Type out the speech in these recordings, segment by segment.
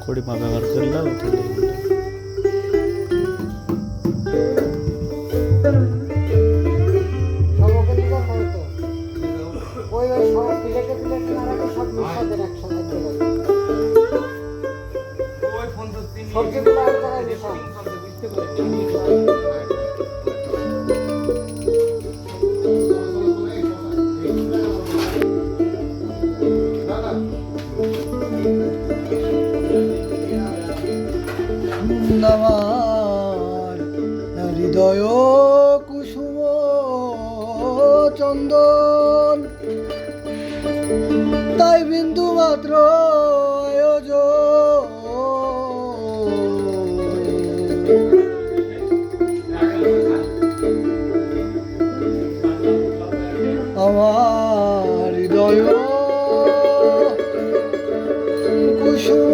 পরিমা ব্যবহার করলাম তাহলে আমার হৃদয় কুসুম চন্দন তাই বিন্দু মাত্র আয়োজন আমার হৃদয় কুসুম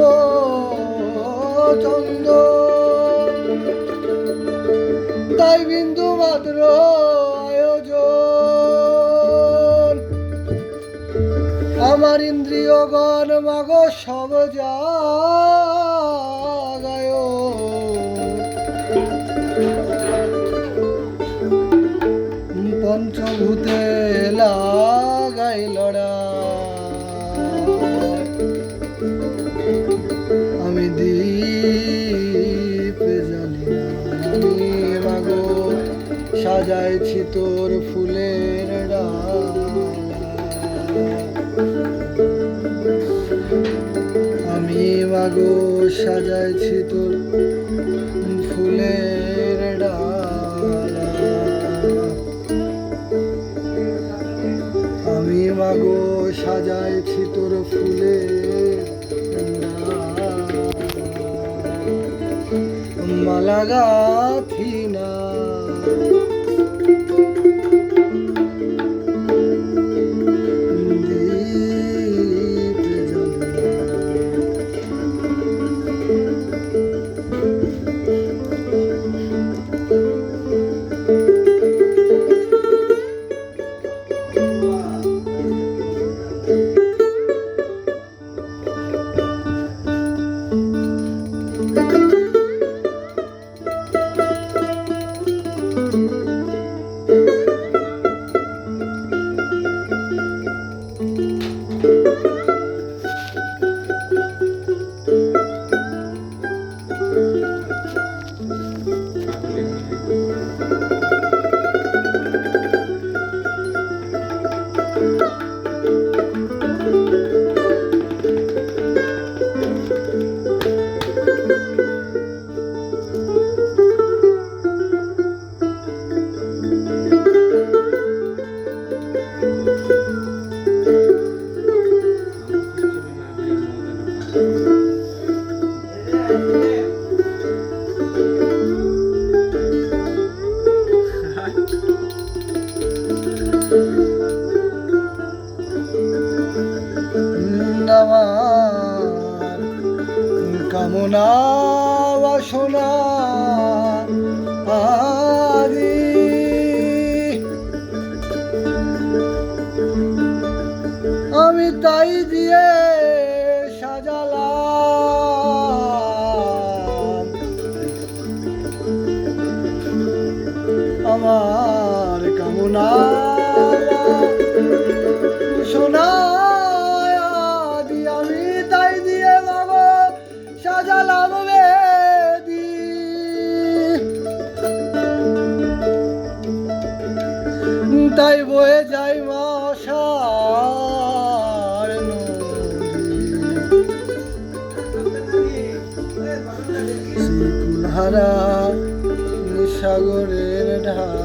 চন্দন তাই বিন্দু মাত্র আয়োজন আমার ইন্দ্রিয়গণ মাগ সব জাগায় পঞ্চভূতে লাগাই লড়া আমি দীপ জানি না আমি মাগো সাজাইছি তোর ফুলের ডালা আমি মাগো সাজাইছি তোর ফুলের ডালা আমি মাগো সাজাইছি তোর ফুলের মালা গাথি না আমার কামনা বাসনা আদি আমি তাই দিয়ে সাজালাম আমার কামনা সোনা আমি তাই দিয়ে বাবা সাজালাম বেদি তাই বয়ে যাই মা আষাঢ় কুলহারা সাগরের ঢাল